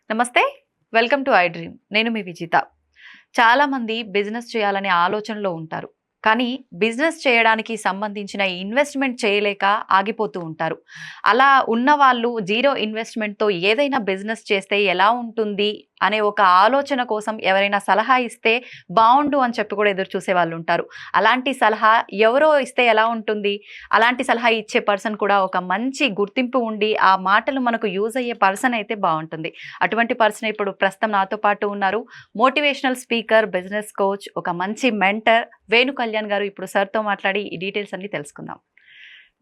నమస్తే. Welcome to I dream. నేను మీ విజిత. చాలామంది బిజినెస్ చేయాలనే ఆలోచనలో ఉంటారు. కానీ బిజినెస్ చేయడానికి సంబంధించిన ఇన్వెస్ట్‌మెంట్ చేయలేక ఆగిపోతూ ఉంటారు. అలా ఉన్నవాళ్ళు జీరో ఇన్వెస్ట్‌మెంట్‌తో ఏదైనా బిజినెస్ చేస్తే ఎలా ఉంటుంది అనే ఒక ఆలోచన కోసం ఎవరైనా సలహా ఇస్తే బావుండు అని చెప్పి కూడా ఎదురు చూసేవాళ్ళుంటారు. అలాంటి సలహా ఎవరో ఇస్తే ఎలా ఉంటుంది? అలాంటి సలహా ఇచ్చే పర్సన్ కూడా ఒక మంచి గుర్తింపు ఉండి, ఆ మాటలు మనకు యూజ్ అయ్యే పర్సన్ అయితే బావుంటుంది. అటువంటి పర్సన్ ఇప్పుడు ప్రస్తుతం నాతో పాటు ఉన్నారు. మోటివేషనల్ స్పీకర్, బిజినెస్ కోచ్, ఒక మంచి మెంటర్ వేణు కళ్యాణ్ గారు. ఇప్పుడు సార్‌తో మాట్లాడి ఈ డీటెయిల్స్ అన్నీ తెలుసుకుందాం.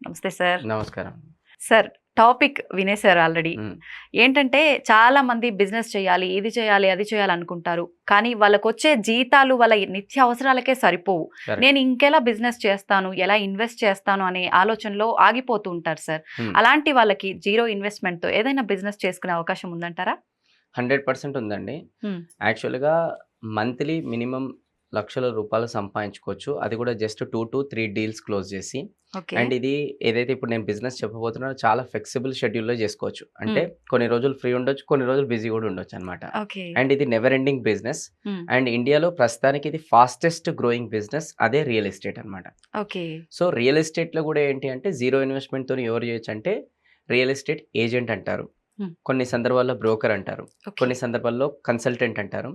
నమస్తే సార్. నమస్కారం. సార్, టాపిక్ వినేసారు ఆల్రెడీ. హ్మ్. ఏంటంటే చాలా మంది బిజినెస్ చేయాలి, ఇది చేయాలి, అది చేయాలి అనుకుంటారు. కానీ వాళ్ళకొచ్చే జీతాలు వాళ్ళ నిత్య అవసరాలకే సరిపోవు. కరెక్ట్. నేను ఇంకెలా బిజినెస్ చేస్తాను, ఎలా ఇన్వెస్ట్ చేస్తాను అనే ఆలోచనలో ఆగిపోతూ ఉంటారు సార్. హ్మ్. అలాంటి వాళ్ళకి జీరో ఇన్వెస్ట్‌మెంట్‌తో ఏదైనా బిజినెస్ చేసుకునే అవకాశం ఉందంటారా? 100% ఉందండి. హ్మ్. యాక్చువల్‌గా మంత్లీ మినిమమ్ లక్షల రూపాయలు సంపాదించుకోవచ్చు. అది కూడా జస్ట్ 2-3 డీల్స్ క్లోజ్ చేసి. ఓకే. అండ్ ఇది ఏదైతే ఇప్పుడు నేను బిజినెస్ చెప్పబోతున్నానో చాలా ఫ్లెక్సిబుల్ షెడ్యూల్‌లో చేసుకోవచ్చు. అంటే హ్మ్. కొన్ని రోజులు ఫ్రీ ఉండొచ్చు, కొన్ని రోజులు బిజీ కూడా ఉండొచ్చనమాట. ఓకే. అండ్ ఇది నెవర్ ఎండింగ్ బిజినెస్. హ్మ్. అండ్ ఇండియాలో ప్రస్తుతానికి ఇది ఫాస్టెస్ట్ గ్రోయింగ్ బిజినెస్ అదే రియల్ ఎస్టేట్ అనమాట. ఓకే. సో, రియల్ ఎస్టేట్‌లో కూడా ఏంటి అంటే జీరో ఇన్వెస్ట్‌మెంట్‌తోని ఎవరు చేయొచ్చంటే రియల్ ఎస్టేట్ ఏజెంట్ అంటారు. హ్మ్. కొన్ని సందర్భాల్లో బ్రోకర్ అంటారు. ఓకే. కొన్ని సందర్భాల్లో కన్సల్టెంట్ అంటారు.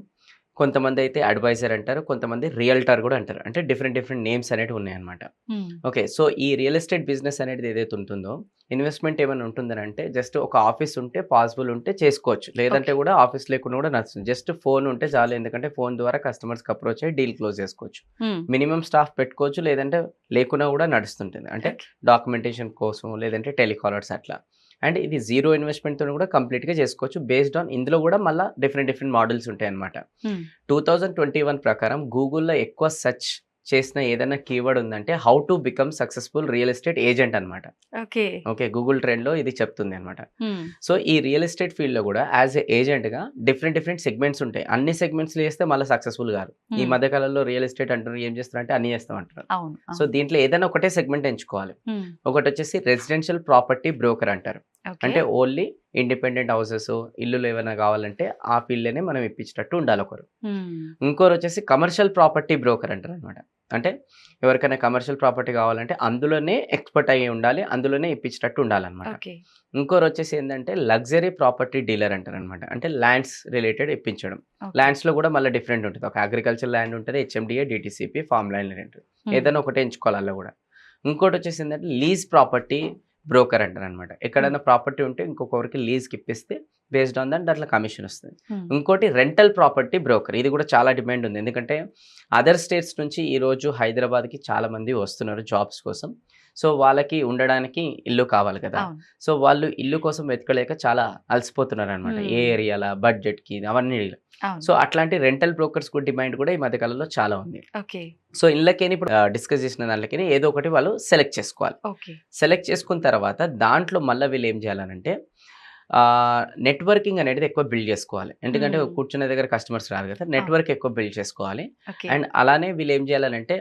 కొంతమందైతే అడ్వైజర్ అంటారు. కొంతమంది రియల్టర్ గూడా అంటారు. అంటే డిఫరెంట్ డిఫరెంట్ నేమ్స్ అనేటివి ఉన్నాయన్నమాట. హ్మ్. ఓకే. సో, ఈ రియల్ ఎస్టేట్ బిజినెస్ అనేది ఏదైతే ఉంటుందో, ఇన్వెస్ట్‌మెంట్ ఏమైనా ఉంటుందనంటే జస్ట్ ఒక ఆఫీస్ ఉంటే పాసిబుల్ ఉంటే చేసుకోవచ్చు. లేదంటే ఓకే. గూడా ఆఫీస్ లేకుండా గూడా నడుస్తుంది. జస్ట్ ఫోన్ ఉంటే చాలు. ఎందుకంటే ఫోన్ ద్వారా కస్టమర్స్‌కి అప్రోచ్ అయ్యి డీల్ క్లోజ్ చేసుకోవచ్చు. హ్మ్. మినిమమ్ స్టాఫ్ పెట్టుకోవచ్చు. లేదంటే లేకున్నా గూడా నడుస్తుంటుంది. అంటే ఓకే. డాక్యుమెంటేషన్ కోసం లేదంటే టెలికాలర్స్ అట్లా. అండ్ ఇది జీరో ఇన్వెస్ట్‌మెంట్‌తోని గూడా కంప్లీట్‌గా చేసుకోవచ్చు. బేస్డ్ ఆన్ ఇందులో గూడా మళ్ళా డిఫరెంట్ డిఫరెంట్ మోడల్స్ ఉంటాయన్నమాట. హ్మ్. 2021 ప్రకారం గూగుల్‌లో ఎక్కువ సెర్చ్ చేసిన ఏదైనా కీవర్డ్ ఉందంటే how to become successful real estate agent అనమాట. ఓకే. ఓకే. గూగుల్ ట్రెండ్‌లో ఇది చెప్తుంది అనమాట. హ్మ్. సో, ఈ రియల్ ఎస్టేట్ ఫీల్డ్‌లో గూడా యాస్ ఎ ఏజెంట్‌గా డిఫరెంట్ డిఫరెంట్ సెగ్మెంట్స్ ఉంటాయి. అన్ని సెగ్మెంట్స్‌లో చేస్తే మళ్ళా సక్సెస్‌ఫుల్ గారు. ఈ హ్మ్. మధ్య కాలంలో రియల్ ఎస్టేట్ అంటున్నారు. ఏం చేస్తారంటే అన్నీ చేస్తాం అంటున్నారు. అవును. సో, అవును. దీంట్లో ఏదైనా ఒకటే సెగ్మెంట్ ఎంచుకోవాలి. హ్మ్. ఒకటొచ్చేసి రెసిడెన్షియల్ ప్రాపర్టీ బ్రోకర్ అంటారు. ఓకే. అంటే ఓన్లీ ఇండిపెండెంట్ హౌసెస్, ఇల్లులు ఏమైనా కావాలంటే ఆ ఫీల్డ్‌లోనే మనం ఇప్పించేటట్టు ఉండాలి ఒకరు. హ్మ్. ఇంకోరొచ్చేసి కమర్షియల్ ప్రాపర్టీ బ్రోకర్ అంటారనమాట. అంటే ఎవరికైనా కమర్షియల్ ప్రాపర్టీ కావాలంటే అందులోనే ఎక్స్‌పర్ట్ అయ్యి ఉండాలి. అందులోనే ఇప్పించేటట్టు ఉండాలనమాట. ఓకే. ఇంకోరొచ్చేసి ఏందంటే లగ్జరీ ప్రాపర్టీ డీలర్ అంటారనమాట. అంటే ల్యాండ్స్ రిలేటెడ్ ఇప్పించడం. ఓకే. ల్యాండ్స్‌లో కూడా మళ్ళీ డిఫరెంట్ ఉంటది. ఒక అగ్రికల్చర్ ల్యాండ్ ఉంటది. హెచ్ఎండిఏ, డీటీసీపీ, ఫార్మ్ ల్యాండ్ ఉంటది. హ్మ్. ఏదైనా ఒకటే ఎంచుకోవాలి అందులో కూడా. ఇంకోటొచ్చేసి ఏందంటే లీజ్ ప్రాపర్టీ బ్రోకర్ అంటారనమాట. హ్మ్. ఎక్కడైనా ప్రాపర్టీ ఉంటే ఇంకొకరికి లీజ్‌కి ఇప్పిస్తే బేస్డ్ ఆన్ దట్ దాంట్లో కమిషన్ వస్తది. హ్మ్. ఇంకోటి రెంటల్ ప్రాపర్టీ బ్రోకర్. ఇది కూడా చాలా డిమాండ్ ఉంది. ఎందుకంటే అదర్ స్టేట్స్ నుంచి ఈరోజు హైదరాబాద్‌కి చాలామంది వస్తున్నారు జాబ్స్ కోసం. సో, వాళ్ళకి ఉండడానికి ఇల్లు కావాలి కదా! అవును. సో, వాళ్ళు ఇల్లు కోసం వెతకలేక చాలా అలసిపోతున్నారనమాట. ఏ హ్మ్. ఏరియాల, బడ్జెట్‌కి అవన్నీ. అవును. సో, అట్లాంటి రెంటల్ బ్రోకర్స్ కూడా డిమాండ్ కూడా ఈ మధ్య కాలంలో చాలా ఉంది. ఓకే. సో, ఇళ్ళకేని ఇప్పుడు డిస్కస్ చేసిన దాంట్లకేని ఏదో ఒకటి వాళ్ళు సెలెక్ట్ చేసుకోవాలి. ఓకే. సెలెక్ట్ చేసుకున్న తర్వాత దాంట్లో మళ్ళా వీళ్ళేం జేయాలనంటే నెట్వర్కింగ్ అనేది ఎక్కువ బిల్డ్ చేసుకోవాలి. ఎందుకంటే హ్మ్. కూర్చునే దగ్గర కస్టమర్స్ రారు కదా! అవును. నెట్వర్క్ ఎక్కువ బిల్డ్ చేసుకోవాలి. ఓకే. అండ్ అలానే వీళ్ళేం జేయాలనంటే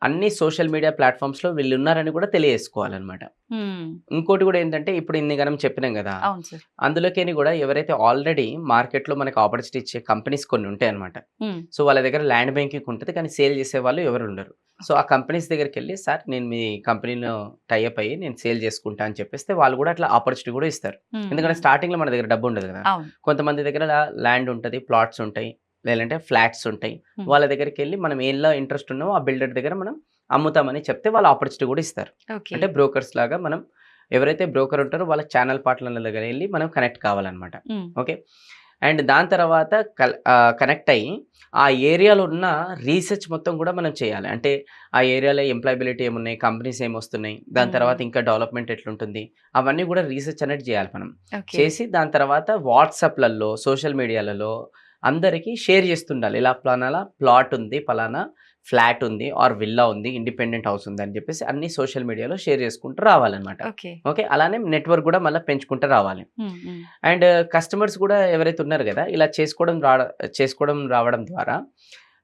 అన్ని సోషల్ మీడియా ప్లాట్‌ఫార్మ్స్‌లో వీళ్ళున్నారని కూడా తెలియజేసుకోవాలనమాట. హ్మ్. ఇంకోటి గూడా ఏంటంటే ఇప్పుడు ఇన్ని గనం చెప్పినాం గదా! అవును సార్. అందులోకేని గూడా ఎవరైతే ఆల్రెడీ మార్కెట్‌లో మనకు ఆపర్చునిటీ ఇచ్చే కంపెనీస్ కొన్ని ఉంటాయన్నమాట. హ్మ్. సో, వాళ్ళ దగ్గర ల్యాండ్ బ్యాంకింగ్ ఉంటది. కానీ సేల్ చేసేవాళ్ళు ఎవరు ఉండరు. So, okay. ఆ కంపెనీస్ దగ్గరికెళ్ళి సార్ నేను మీ కంపెనీలో టై అప్ అయ్యి నేను సేల్ చేసుకుంటా అని చెప్పేస్తే వాళ్ళు గూడా అట్లా ఆపర్చునిటీ గూడా ఇస్తారు. హ్మ్. ఎందుకంటే హ్మ్. స్టార్టింగ్‌లో మన దగ్గర డబ్బు ఉండదు గదా! అవును. కొంతమంది దగ్గర ల్యాండ్ ఉంటది, ప్లాట్స్ ఉంటాయి. లేదంటే ఫ్లాట్స్ ఉంటాయి. హ్మ్. వాళ్ళ దగ్గరికెళ్ళి మనం ఏంలో ఇంట్రెస్ట్ ఉన్నామో ఆ బిల్డర్ దగ్గర మనం అమ్ముతామని చెప్తే వాళ్ళు ఆపర్చునిటీ గూడా ఇస్తారు. ఓకే. అంటే బ్రోకర్స్ లాగా మనం ఎవరైతే బ్రోకర్ ఉంటారో వాళ్ళ ఛానల్ పార్ట్నర్ల దగ్గర ఎళ్లి మనం కనెక్ట్ కావాలన్నమాట. హ్మ్. ఓకే. అండ్ దాని తర్వాత కనెక్ట్ అయ్యి ఆ ఏరియాలో ఉన్న రీసెర్చ్ మొత్తం గూడా మనం చేయాలి. అంటే ఆ ఏరియాలో ఎంప్లాయబిలిటీ ఏమున్నాయి? కంపెనీస్ ఏమొస్తున్నాయి? దాని హ్మ్. తర్వాత ఇంకా డెవలప్‌మెంట్ ఎట్లుంటుంది? అవన్నీ గూడా రీసెర్చ్ అనేది జేయాలి మనం. ఓకే. చేసి దాని తర్వాత వాట్సాప్‌లలో, సోషల్ మీడియాలలో అందరికి షేర్ చేస్తుండాలి. ఇలా పలానా ప్లాట్ ఉంది, పలానా ఫ్లాట్ ఉంది ఆర్ విల్లా ఉంది, ఇండిపెండెంట్ హౌస్ ఉంది అని చెప్పేసి అన్ని సోషల్ మీడియాలో షేర్ చేసుకుంటూ రావాలన్నమాట. ఓకే. ఓకే. అలానే నెట్వర్క్ గూడా మళ్ళా పెంచుకుంటూ రావాలి. హ్మ్. హ్మ్. అండ్ కస్టమర్స్ గూడా ఎవరైతే ఉన్నారో గదా! ఇలా చేసుకోవడం రావడం ద్వారా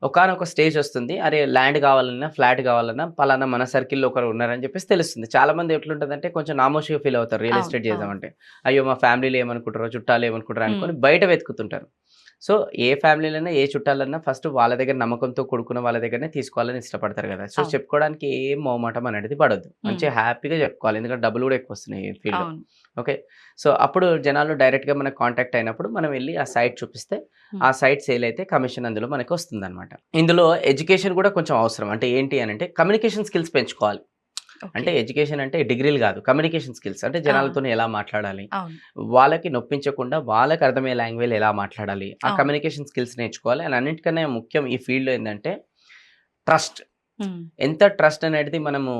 ఒకానొక స్టేజ్ వస్తుంది. అరే ల్యాండ్ కావాలన్నా, ఫ్లాట్ కావాలన్నా పలానా మన సర్కిల్‌లో ఒకరు ఉన్నారని చెప్పేసి తెలుస్తుంది. చాలామంది ఎట్లుంటదంటే కొంచెం నామోషీగా ఫీల్ అవుతారు రియల్ అవును. ఎస్టేట్ అవును. చేద్దామంటే. అయ్యో! మా ఫ్యామిలీలో ఏమనుకుంటారో, చుట్టాలు ఏమనుకుంటారో హ్మ్. అనుకోని బయట వెతుకుతుంటారు. సో, ఏ ఫ్యామిలీలైనా, ఏ చుట్టాలన్నా ఫస్ట్ వాళ్ళ దగ్గర నమ్మకంతో కూడుకున్న వాళ్ళ దగ్గరనే తీసుకోవాలని ఇష్టపడతారు కదా! సో, అవును. చెప్పుకోవడానికి ఏం మొహమాటం అనేది పడొద్దు. హ్మ్. మంచిగా హ్యాపీగా చెప్పుకోవాలి. ఎందుకంటే డబ్బులు కూడా ఎక్కువొస్తున్నాయి ఈ ఫీల్డ్‌లో. అవును. ఓకే. సో, అప్పుడు జనాలు డైరెక్ట్‌గా మనకు కాంటాక్ట్ అయినప్పుడు మనం వెళ్లి ఆ సైట్ చూపిస్తే, హ్మ్. ఆ సైట్ సేల్ అయితే కమిషన్ అందులో మనకొస్తుందనమాట. ఇందులో ఎడ్యుకేషన్ కూడా కొంచెం అవసరం. అంటే ఏంటి అనంటే కమ్యూనికేషన్ స్కిల్స్ పెంచుకోవాలి. ఓకే. అంటే ఎడ్యుకేషన్ అంటే డిగ్రీలు గాదు. Communication skills. అంటే ఆ! జనాలతోని ఎలా మాట్లాడాలి? అవును. వాళ్ళకి నొప్పించకుండా వాళ్ళకి అర్థమయ్యే లాంగ్వేజ్‌లో ఎలా మాట్లాడాలి? ఆ అవును. కమ్యూనికేషన్ స్కిల్స్ నేర్చుకోవాలి. అండ్ అన్నిటికన్నా ముఖ్యం ఈ ఫీల్డ్‌లో ఏందంటే ట్రస్ట్. హ్మ్. ఎంత ట్రస్ట్ అనేది మనము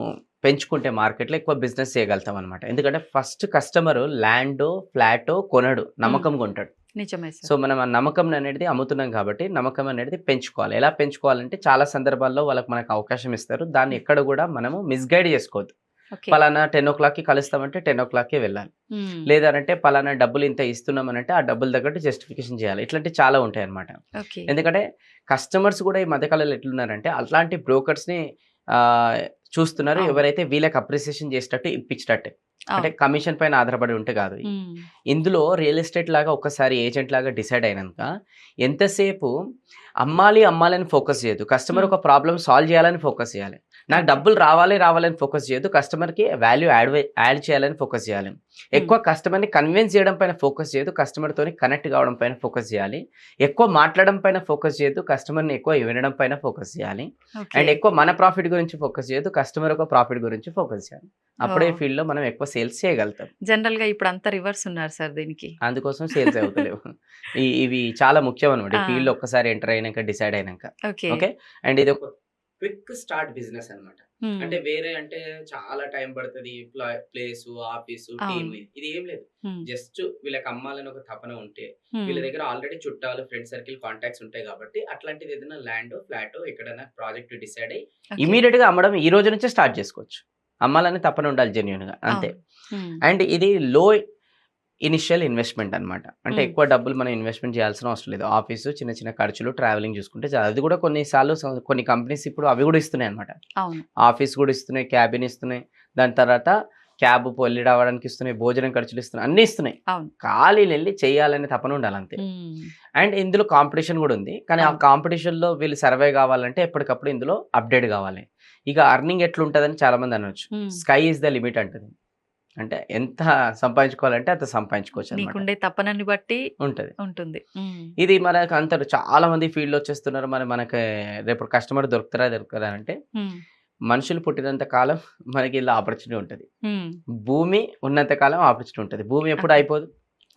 పెంచుకుంటే మార్కెట్‌లో ఎక్కువ బిజినెస్ చేయగలుగుతాం అనమాట. ఎందుకంటే ఫస్ట్ కస్టమరు ల్యాండో, ఫ్లాటో కొనడు. హ్మ్. నమ్మకంగా కొంటాడు. నిజమే సో, సార్. మనం ఆ నమ్మకం అనేది అమ్ముతున్నాం కాబట్టి, నమ్మకం అనేది పెంచుకోవాలి. ఎలా పెంచుకోవాలంటే చాలా సందర్భాల్లో మనకు అవకాశం ఇస్తారు. దాన్ని హ్మ్. ఎక్కడ గూడా మనము మిస్‌గైడ్ చేసుకోవద్దు. ఓకే. పలానా 10:00కి కలుస్తామంటే 10:00కే వెళ్ళాలి. హ్మ్. లేదనంటే పలానా డబ్బులు ఇంత ఇస్తున్నామనంటే ఆ డబ్బుల తగ్గట్టు జస్టిఫికేషన్ చేయాలి. ఇట్లాంటివి చాలా ఉంటాయన్నమాట. ఓకే. ఎందుకంటే కస్టమర్స్ కూడా ఈ మధ్య కాలంలో ఎట్లున్నారంటే అట్లాంటి బ్రోకర్స్‌ని ఆహ్, చూస్తున్నారు. అవును. ఎవరైతే వీళ్ళకి అప్రిసియేషన్ చేసేటట్టు ఇప్పించేటట్టే. అంటే అవును. కమిషన్ పైన ఆధారపడి ఉంటే కాదు. హ్మ్. ఇందులో రియల్ ఎస్టేట్ లాగా ఒక్కసారి ఏజెంట్ లాగా డిసైడ్ అయినంక ఎంతసేపు అమ్మాలి, అమ్మాలని ఫోకస్ చేయొద్దు. కస్టమర్ హ్మ్. ఒక ప్రాబ్లమ్ సాల్వ్ చేయాలని ఫోకస్ చేయాలి. నాకు ఓకే. డబ్బులు రావాలి, రావాలని ఫోకస్ చేయొద్దు. కస్టమర్‌కి వాల్యూ యాడ్ చేయాలని ఫోకస్ చేయాలి. హ్మ్. ఎక్కువ కస్టమర్‌ని కన్విన్స్ చేయడం పైన ఫోకస్ చేయొద్దు. కస్టమర్‌తోని కనెక్ట్ కావడం పైన ఫోకస్ చేయాలి. ఎక్కువ మాట్లాడడం పైన ఫోకస్ చేయొద్దు. కస్టమర్‌ని ఎక్కువ వినడం పైన ఫోకస్ చేయాలి. ఓకే. అండ్ ఎక్కువ మన ప్రాఫిట్ గురించి ఫోకస్ చేయొద్దు. కస్టమర్ యొక్క ప్రాఫిట్ గురించి ఫోకస్ చేయాలి. అప్పుడే ఓహ్! ఫీల్డ్‌లో మనం ఎక్కువ సేల్స్ చేయగలుగుతాం. జనరల్‌గా ఇప్పుడంతా రివర్స్ ఉన్నారు సార్ దీనికి. అందుకోసం సేల్స్ అవుతలేవు. ఇవి చాలా ముఖ్యం అనమాట. ఈ ఆ! ఫీల్డ్‌లో ఒక్కసారి ఎంటర్ అయినంక, డిసైడ్ అయినంక. ఓకే. ఓకే. అండ్ ఇదొక క్విక్ స్టార్ట్ బిజినెస్ అనమాట. హ్మ్. అంటే వేరే అంటే చాలా టైం పడతది. ప్లేసు, ఆఫీసు, అవును. టీమ్ ఇది ఏం లేదు. హ్మ్. జస్ట్ వీళ్ళకి అమ్మాలని ఒక తపన ఉంటే, వీళ్ళ హ్మ్. దగ్గర ఆల్రెడీ చుట్టాలు, ఫ్రెండ్ సర్కిల్ కాంటాక్ట్స్ ఉంటాయి కాబట్టి, అట్లాంటిది ఏదైనా ల్యాండో, ఫ్లాటో ఎక్కడైనా ప్రాజెక్ట్ డిసైడ్ అయ్యి ఓకే. ఇమ్మీడియేట్‌గా అమ్మడం ఈ రోజు నుంచే స్టార్ట్ చేసుకోవచ్చు. అమ్మాలని తపన ఉండాలి జెన్యూన్‌గా అంతే. అవును. హ్మ్. అండ్ ఇది లో ఇనిషియల్ ఇన్వెస్ట్‌మెంట్ అనమాట. అంటే హ్మ్. ఎక్కువ డబ్బులు మనం ఇన్వెస్ట్‌మెంట్ చేయాల్సిన అవసరం లేదు. ఆఫీసు, చిన్న చిన్న ఖర్చులు, ట్రావెలింగ్ చూసుకుంటే చాలు. అది కూడా కొన్ని సార్లు కొన్ని కంపెనీస్ ఇప్పుడు అవి కూడా ఇస్తున్నాయన్నమాట. అవును. ఆఫీస్ కూడా ఇస్తున్నాయి, క్యాబిన్ ఇస్తున్నాయి. దాని తర్వాత క్యాబ్ వెళ్లి రావడానికి ఇస్తున్నాయి, భోజనం ఖర్చులు ఇస్తున్నాయి, అన్నీ ఇస్తున్నాయి. అవును. ఖాళీలెళ్లి చేయాలనే తపన ఉండాలి అంతే. హ్మ్. అండ్ ఇందులో కాంపిటీషన్ కూడా ఉంది. కానీ ఆ అవును. కాంపిటీషన్‌లో వీళ్ళు సర్వైవ్ కావాలంటే ఎప్పటికప్పుడు ఇందులో అప్‌డేట్ కావాలి. ఇక ఎర్నింగ్ ఎట్లుంటదని చాలామంది అనొచ్చు. హ్మ్. స్కై ఈస్ ద లిమిట్ అంటది. అంటే ఎంత సంపాదించుకోవాలంటే అంత సంపాదించుకోవచ్చనమాట. నీకుండే తపనని బట్టి ఉంటది. ఉంటుంది. హ్మ్. ఇది మనకు అంటారు చాలా మంది ఫీల్డ్‌లో వచ్చేస్తున్నారు. మనకి రేపు కస్టమర్ దొరుకుతారా? దొరకరా? అంటే హ్మ్. మనుషులు పుట్టినంత కాలం మనకి ఇలా ఆపర్చునిటీ ఉంటది. హ్మ్. భూమి ఉన్నంత కాలం ఆపర్చునిటీ ఉంటది. భూమి ఎప్పుడు ఓకే. అయిపోదు.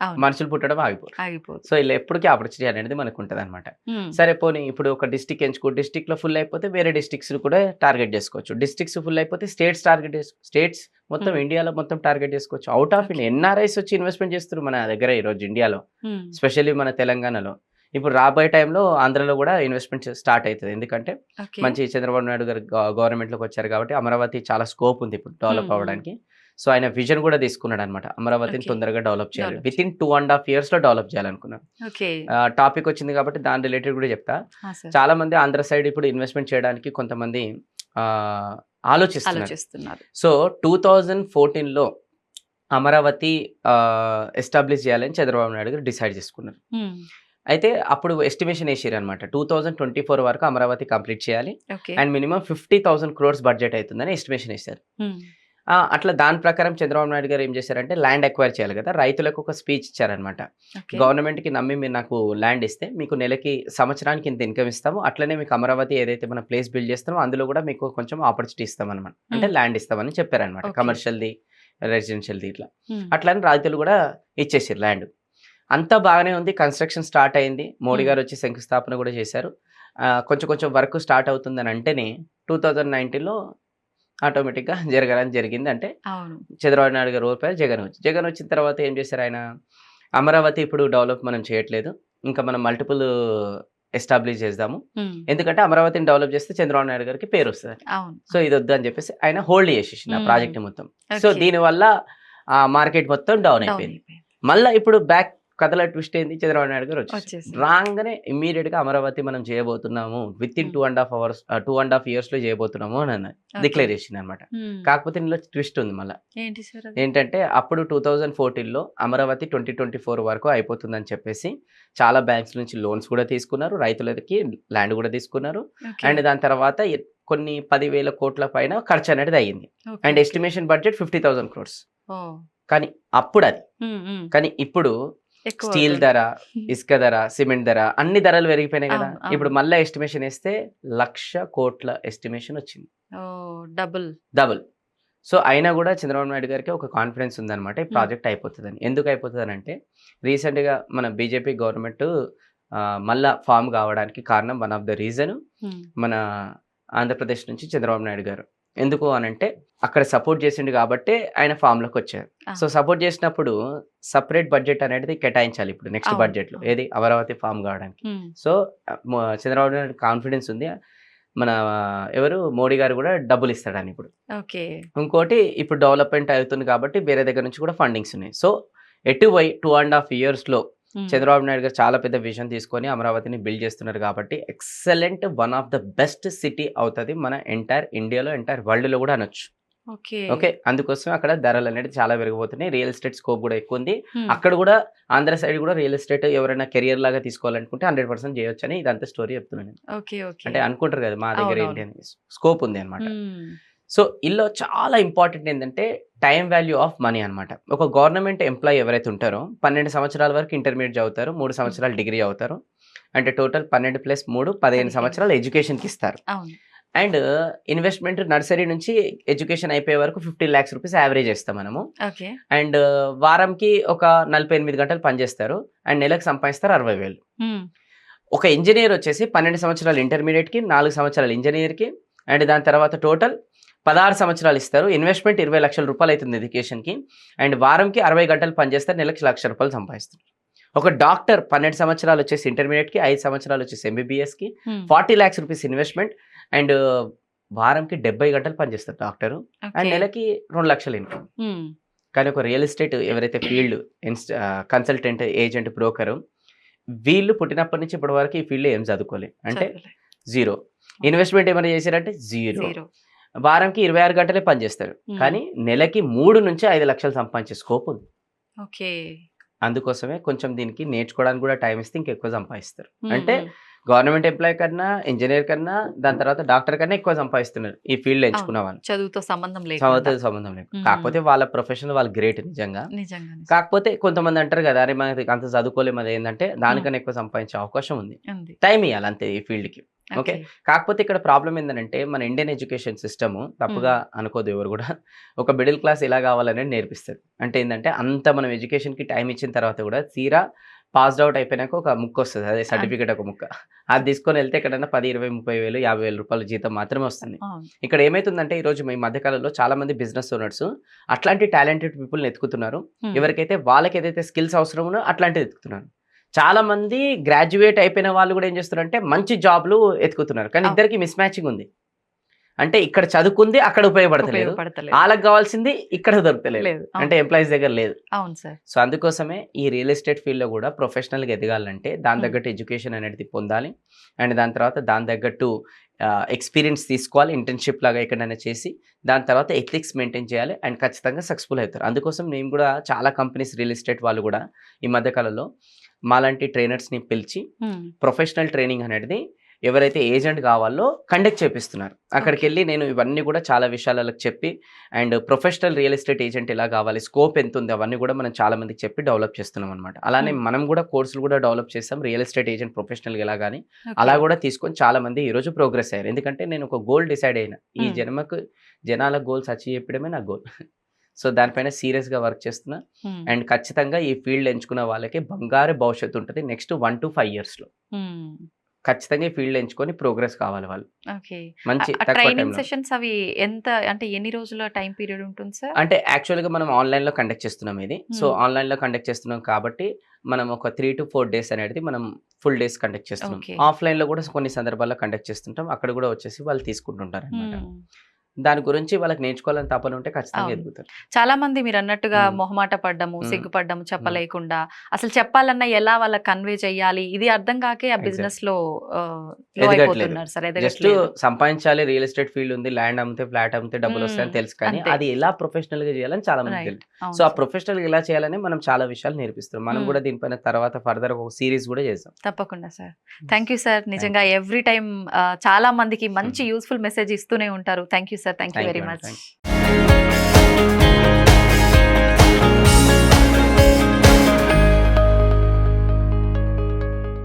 అవును. మనుషులు పుట్టడం ఆగిపోరు. ఆగిపోదు. సో, ఇలా ఎప్పటికి ఆపర్చునిటీ అనేది మనకుంటదనమాట. హ్మ్. సరే పోనీ ఇప్పుడు ఒక డిస్ట్రిక్ట్ ఎంచుకో. డిస్ట్రిక్ట్‌లో ఫుల్ అయిపోతే వేరే డిస్ట్రిక్ట్స్‌ని కూడా టార్గెట్ చేసుకోవచ్చు. డిస్ట్రిక్ట్స్ ఫుల్ అయిపోతే స్టేట్స్ మొత్తం హ్మ్. ఇండియాలో మొత్తం టార్గెట్ చేసుకోవచ్చు. Out of okay. India NRIs వచ్చి ఇన్వెస్ట్‌మెంట్ చేస్తున్నారు మన దగ్గర ఈరోజు ఇండియాలో. హ్మ్. ఎస్పెషల్లీ మన తెలంగాణలో. ఇప్పుడు రాబోయే టైంలో ఆంధ్రాలో కూడా ఇన్వెస్ట్‌మెంట్ స్టార్ట్ అయితది. ఎందుకంటే ఓకే. మంచి చంద్రబాబు నాయుడు గారు గవర్నమెంట్‌లోకి వచ్చారు కాబట్టి అమరావతి చాలా స్కోప్ ఉంది ఇప్పుడు హ్మ్. డెవలప్ హ్మ్. అవ్వడానికి. సో, ఆయన విజన్ కూడా తీసుకున్నాడనమాట. అమరావతిని ఓకే. తొందరగా డెవలప్ చేయాలి. డెవలప్ వితిన్ చేయాలి. 2½ ఇయర్స్‌లో డెవలప్ చేయాలనుకున్నారు. ఓకే. టాపిక్ వచ్చింది కాబట్టి దాని రిలేటెడ్ కూడా చెప్తా. ఆ! సార్. చాలామంది ఆంధ్ర సైడ్ ఇప్పుడు ఇన్వెస్ట్‌మెంట్ చేయడానికి కొంతమంది ఆహ్, ఆలోచిస్తున్నారు. ఆలోచిస్తున్నారు. సో, 2014లో అమరావతి ఎస్టాబ్లిష్ చేయాలని చంద్రబాబు నాయుడు గారు డిసైడ్ చేసుకున్నారు. హ్మ్. అయితే అప్పుడు ఎస్టిమేషన్ ఏసిర్రనమాట. 2024 వరకు అమరావతి కంప్లీట్ చేయాలి. Okay. And minimum 50,000 crores budget అయితుందని ఎస్టిమేషన్ ఏసారు. హ్మ్. అట్లా దాని ప్రకారం చంద్రబాబు నాయుడు గారు ఏం చేశారంటే ల్యాండ్ అక్వైర్ చేయాలి కదా! రైతులకు ఒక స్పీచ్ ఇచ్చారనమాట. ఓకే. గవర్నమెంట్‌కి నమ్మి మీరు నాకు ల్యాండ్ ఇస్తే మీకు నెలకి సంవత్సరానికి ఇంత ఇన్‌కమ్ ఇస్తాము. అట్లనే మీకు అమరావతి ఏదైతే మనం ప్లేస్ బిల్డ్ చేస్తామో అందులో కూడా మీకు కొంచెం ఆపర్చునిటీ ఇస్తామనమాట. అంటే హ్మ్. ల్యాండ్ ఇస్తామని చెప్పారనమాట. ఓకే. కమర్షియల్‌ది, రెసిడెన్షియల్‌ది ఇట్లా. హ్మ్. అట్లని రైతులు కూడా ఇచ్చేసిర్రు ల్యాండ్. అంతా బాగానే ఉంది. కన్‌స్ట్రక్షన్ స్టార్ట్ అయింది. మోడీ హ్మ్. గారొచ్చి శంకుస్థాపన కూడా చేశారు. కొంచెం కొంచెం వర్క్ స్టార్ట్ అవుతుందని అంటేనే 2019లో ఆటోమేటిక్‌గా జరగాలని జరిగింది. అంటే అవును. చంద్రబాబు నాయుడు గారు ఓడిపోయారు. జగన్ వచ్చిన తర్వాత ఏం చేశారాయన, అమరావతి ఇప్పుడు డెవలప్ మనం చేయట్లేదు. ఇంకా మనం మల్టిపుల్ ఎస్టాబ్లిష్ చేద్దాము. హ్మ్. ఎందుకంటే అమరావతిని డెవలప్ చేస్తే చంద్రబాబు నాయుడు గారికి పేరొస్తదని. అవును. సో, ఇదొద్దు అని చెప్పేసి ఆయన హోల్డ్ చేసేసిండు ఆ హ్మ్. ప్రాజెక్ట్‌ని మొత్తం. So, okay. దీనివల్ల ఆ మార్కెట్ మొత్తం డౌన్ డౌన్ అయిపోయింది. అయిపోయింది. మళ్ళా ఇప్పుడు బ్యాక్ కథల ట్విస్ట్ ఏంది, చంద్రబాబు నాయుడు గారు వచ్చేసారు. వచ్చేసి రాగానే ఇమ్మీడియట్ గా అమరావతి మనం చేయబోతున్నాము, విత్ ఇన్ 2.5 hours 2.5 years లో చేయబోతున్నాము అని అన్నారు, డిక్లేర్ చేసింది అనమాట. కాకపోతే ఇందులో ట్విస్ట్ ఉంది మళ్ళీ. ఏంటి సార్ అది? ఏంటంటే అప్పుడు 2014లో అమరావతి 2024 వరకు అయిపోతుందని చెప్పేసి చాలా బ్యాంక్స్ నుంచి లోన్స్ కూడా తీసుకున్నారు, రైతులకి ల్యాండ్ కూడా తీసుకున్నారు. ఓకే. అండ్ దాని తర్వాత కొన్ని 10,000 కోట్ల పైన ఖర్చు అనేది అయ్యింది. Okay, and okay. Estimation budget 50,000 crores. ఓ. కానీ అప్పుడు అది, కానీ ఇప్పుడు ఎక్కువ స్టీల్ అవుతుంది. ధర, ఇసుక ధర, సిమెంట్ ధర, అన్ని ధరలు పెరిగిపోయినాయి కదా. అవును, అవును. ఇప్పుడు మళ్ళీ ఎస్టిమేషన్ వేస్తే 1,00,000 కోట్ల ఎస్టిమేషన్ వచ్చింది, ఓ, డబుల్. డబుల్. సో అయినా కూడా చంద్రబాబు నాయుడు గారికి ఒక కాన్ఫిడెన్స్ ఉందన్నమాట, ఈ ప్రాజెక్ట్ అయిపోతుందని. ఎందుకు అయిపోతుంది అంటే రీసెంట్గా మన బీజేపీ గవర్నమెంట్ మళ్ళా ఫామ్ కావడానికి కారణం, వన్ ఆఫ్ ద రీజన్ మన ఆంధ్రప్రదేశ్ నుంచి చంద్రబాబు నాయుడు గారు. ఎందుకు అనంటే అక్కడ సపోర్ట్ చేసిండు కాబట్టి ఆయన ఫామ్లోకి వచ్చారు. సో సపోర్ట్ చేసినప్పుడు సపరేట్ బడ్జెట్ అనేది కేటాయించాలి ఇప్పుడు నెక్స్ట్ అవును, బడ్జెట్లో, అవును. ఏది అమరావతి ఫామ్ కావడానికి. సో చంద్రబాబు నాయుడు కాన్ఫిడెన్స్ ఉంది, మన ఎవరు మోడీ గారు కూడా డబ్బులు ఇస్తాడని ఇప్పుడు. ఓకే. ఇంకోటి ఇప్పుడు డెవలప్మెంట్ అవుతుంది కాబట్టి వేరే దగ్గర నుంచి కూడా ఫండింగ్స్ ఉన్నాయి. సో ఎటువై 2.5 yearsలో చంద్రబాబు నాయుడు గారు చాలా పెద్ద విజన్ తీసుకొని అమరావతిని బిల్డ్ చేస్తున్నారు కాబట్టి excellent, one of the best city అవుతుంది మన ఎంటైర్ ఇండియాలో, ఎంటైర్ వరల్డ్లో కూడా అనొచ్చు. ఓకే. ఓకే, అందుకోసం అక్కడ ధరలు అనేది చాలా పెరిగిపోతున్నాయి, రియల్ ఎస్టేట్ స్కోప్ కూడా ఎక్కువ ఉంది. అక్కడ కూడా ఆంధ్ర సైడ్ కూడా రియల్ ఎస్టేట్ ఎవరైనా కెరియర్ లాగా తీసుకోవాలనుకుంటే 100% చేయొచ్చు అని ఇదంతా స్టోరీ చెప్తున్నాను. Okay, okay. అంటే అనుకుంటారు కదా మా దగ్గర అవునవును. ఏంటి అని, స్కోప్ ఉంది అనమాట. సో ఇందులో చాలా ఇంపార్టెంట్ ఏంటంటే టైం వాల్యూ ఆఫ్ మనీ అనమాట. ఒక గవర్నమెంట్ ఎంప్లాయీ ఎవరైతే ఉంటారో 12 సంవత్సరాల వరకు ఇంటర్మీడియట్ చదువుతారు, 3 సంవత్సరాలు డిగ్రీ అవుతారు, అంటే టోటల్ 12 + 3 15 సంవత్సరాలు ఎడ్యుకేషన్కి ఇస్తారు. అవును. అండ్ ఇన్వెస్ట్మెంట్ నర్సరీ నుంచి ఎడ్యుకేషన్ అయిపోయే వరకు 15 lakhs rupees యావరేజ్ చేస్తాం మనము. ఓకే. అండ్ వారంకి ఒక 48 గంటలు పనిచేస్తారు, అండ్ నెలకు సంపాదిస్తారు 60,000. ఒక ఇంజనీర్ వచ్చేసి 12 సంవత్సరాలు ఇంటర్మీడియట్కి, 4 సంవత్సరాలు ఇంజనీర్కి, అండ్ దాని తర్వాత టోటల్ 16 సంవత్సరాలు ఇస్తారు. ఇన్వెస్ట్మెంట్ 20 లక్షల రూపాయలు అవుతుంది ఎడ్యుకేషన్కి, అండ్ వారంకి 60 గంటలు పనిచేస్తారు, నెలకు 1,00,000 రూపాయలు సంపాదిస్తారు. ఒక డాక్టర్ 12 సంవత్సరాలు వచ్చేసి ఇంటర్మీడియట్కి, 5 సంవత్సరాలు వచ్చేసి ఎంబీబీఎస్కి, 40 lakhs rupees ఇన్వెస్ట్మెంట్, అండ్ వారంకి 70 గంటలు పనిచేస్తారు డాక్టరు, అండ్ నెలకి 2 లక్షలు ఇన్కమ్. కానీ ఒక రియల్ ఎస్టేట్ ఎవరైతే ఫీల్డ్ కన్సల్టెంట్, ఏజెంట్, బ్రోకరు, వీళ్ళు పుట్టినప్పటి నుంచి ఇప్పటి వరకు ఈ ఫీల్డ్ ఏం చదువుకోలేదు, అంటే జీరో. ఇన్వెస్ట్మెంట్ ఏమైనా చేశారంటే జీరో. వారంకి 26 గంటలే పనిచేస్తారు, కానీ నెలకి 3 నుంచి 5 లక్షలు సంపాదించే స్కోప్ ఉంది. ఓకే. అందుకోసమే కొంచెం దీనికి నేర్చుకోవడానికి కూడా టైం ఇస్తే ఇంకెక్కువ సంపాదిస్తారు. అంటే గవర్నమెంట్ ఎంప్లాయీ కన్నా, ఇంజనీర్ కన్నా, దాని తర్వాత డాక్టర్ కన్నా ఎక్కువ సంపాదిస్తున్నారు ఈ ఫీల్డ్ ఎంచుకున్న వాళ్ళు, చదువుతో సంబంధం లేదు. సంబంధం లేదు. కాకపోతే వాళ్ళ ప్రొఫెషనల్ వాళ్ళు గ్రేట్ నిజంగా. నిజంగా. కాకపోతే కొంతమంది అంటారు కదా, అరే మనకి అంత చదువుకోలేము, అది ఏంటంటే దానికన్నా ఎక్కువ సంపాదించే అవకాశం ఉంది, టైం ఇవ్వాలి అంతే ఈ ఫీల్డ్కి. ఓకే, కాకపోతే ఇక్కడ ప్రాబ్లం ఏంటంటే మన ఇండియన్ ఎడ్యుకేషన్ సిస్టమ్, తప్పుగా అనుకోదు ఎవరు కూడా, ఒక మిడిల్ క్లాస్ ఎలా కావాలనేది నేర్పిస్తుంది. అంటే ఏంటంటే అంత మనం ఎడ్యుకేషన్కి టైం ఇచ్చిన తర్వాత కూడా తీరా పాస్డ్ అవుట్ అయిపోయినాక ఒక ముక్క వస్తుంది, అదే సర్టిఫికేట్ ఒక ముక్క, అది తీసుకొని వెళ్తే ఎక్కడైనా 10, 20, 30 వేలు, 50,000 రూపాయల జీతం మాత్రమే వస్తుంది. ఇక్కడ ఏమైతుందంటే ఈరోజు ఈ మధ్యకాలంలో చాలా మంది బిజినెస్ ఓనర్స్ అట్లాంటి టాలెంటెడ్ పీపుల్ని ఎత్తుకుతున్నారు. ఎవరికైతే వాళ్ళకి ఏదైతే స్కిల్స్ అవసరమో అట్లాంటిది ఎత్తుకుతున్నారు. చాలా మంది గ్రాడ్యుయేట్ అయిపోయిన వాళ్ళు కూడా ఏం చేస్తున్నారంటే మంచి జాబ్లు ఎత్తుకుతున్నారు, కానీ ఇద్దరికి మిస్ మ్యాచింగ్ ఉంది. అంటే ఇక్కడ చదువుకుంది అక్కడ ఉపయోగపడతలేదు, వాళ్ళకి కావాల్సింది ఇక్కడ దొరకలేదు, అంటే ఎంప్లాయీస్ దగ్గర లేదు. అవును సార్. సో అందుకోసమే ఈ రియల్ ఎస్టేట్ ఫీల్డ్లో కూడా ప్రొఫెషనల్గా ఎదగాలంటే దాని తగ్గట్టు ఎడ్యుకేషన్ అనేది పొందాలి, అండ్ దాని తర్వాత దాని తగ్గట్టు ఎక్స్పీరియన్స్ తీసుకోవాలి, ఇంటర్న్షిప్ లాగా ఎక్కడైనా చేసి, దాని తర్వాత ఎథిక్స్ మెయింటైన్ చేయాలి, అండ్ ఖచ్చితంగా సక్సెస్ఫుల్ అవుతారు. అందుకోసం మేము కూడా చాలా కంపెనీస్, రియల్ ఎస్టేట్ వాళ్ళు కూడా ఈ మధ్యకాలంలో మాలాంటి ట్రైనర్స్ని పిలిచి ప్రొఫెషనల్ ట్రైనింగ్ అనేది ఎవరైతే ఏజెంట్ కావాలో కండక్ట్ చేపిస్తున్నారు. అక్కడికి వెళ్ళి నేను ఇవన్నీ కూడా చాలా విషయాలకు చెప్పి, and professional real estate agent ఎలా కావాలి, స్కోప్ ఎంత ఉంది, అవన్నీ కూడా మనం చాలా మందికి చెప్పి డెవలప్ చేస్తున్నాం అనమాట. అలానే మనం కూడా కోర్సులు కూడా డెవలప్ చేస్తాం, రియల్ ఎస్టేట్ ఏజెంట్ ప్రొఫెషనల్గా ఎలా కానీ అలా కూడా తీసుకొని చాలా మంది ఈరోజు ప్రోగ్రెస్ అయ్యారు. ఎందుకంటే నేను ఒక గోల్ డిసైడ్ అయినా, ఈ జన్మకు జనాల గోల్స్ అచీవ్ చేయడమే నా గోల్. సో దానిపైన సీరియస్గా వర్క్ చేస్తున్నా, అండ్ ఖచ్చితంగా ఈ ఫీల్డ్ ఎంచుకున్న వాళ్ళకి బంగారు భవిష్యత్తు ఉంటుంది నెక్స్ట్ 1 to 5 yearsలో. ఖచ్చితంగా ఈ ఫీల్డ్ ఎంచుకొని ప్రోగ్రెస్ కావాలి వాళ్ళు. మంచి ట్రైనింగ్ సెషన్స్ అవి ఎంత, అంటే ఎన్ని రోజుల టైం పీరియడ్ ఉంటుంది సార్? అంటే యాక్చువల్గా మనం ఆన్లైన్లో కండక్ట్ చేస్తున్నాం ఇది. సో ఆన్లైన్లో కండక్ట్ చేస్తున్నాం కాబట్టి మనం ఒక 3 to 4 days అనేది మనం ఫుల్ డేస్ కండక్ట్ చేస్తున్నాం. ఆఫ్లైన్లో కూడా కొన్ని సందర్భాల్లో కండక్ట్ చేస్తుంటాం, అక్కడ కూడా వచ్చేసి వాళ్ళు తీసుకుంటుంటారు అనమాట. దాని గురించి వాళ్ళకి నేర్చుకోవాలని తపన ఉంటే ఖచ్చితంగా అవును. ఎదుగుతారు. చాలా మంది మీరు అన్నట్టుగా మ్మ్. మొహమాట పడ్డము, మ్మ్. సిగ్గుపడ్డము, చెప్పలేకుండా అసలు చెప్పాలన్నా ఎలా వాళ్ళకి కన్వే చేయాలి ఇది అర్థం కాకే ఆ Exactly. బిజినెస్ లో లో ఎదగట్లేదు. అయిపోతున్నారు సార్, జస్ట్ ఎదగట్లేదు. సంపాదించాలి, రియల్ ఎస్టేట్ ఫీల్డ్ ఉంది, ల్యాండ్ అమ్మితే ఫ్లాట్ అమ్మితే డబ్బులు వస్తాయని తెలుసు, కానీ అంతే. అది ఎలా ప్రొఫెషనల్ గా చేయాలని చాలా మంది రైట్. తెలియదు. అవును సో ఆ సార్. ప్రొఫెషనల్ ఎలా చేయాలని మనం చాలా విషయాలు నేర్పిస్తాం. మనం మ్మ్. కూడా దీనిపైన తర్వాత ఫర్దర్ ఒక సిరీస్ కూడా చేస్తాం. తప్పకుండా sir. Thank you sir. Thank నిజంగా ఎవ్రీ టైం చాలా మందికి మంచి యూస్ఫుల్ మెసేజ్ ఇస్తూనే ఉంటారు. Thank you sir. Thank you thank very you much. అండి.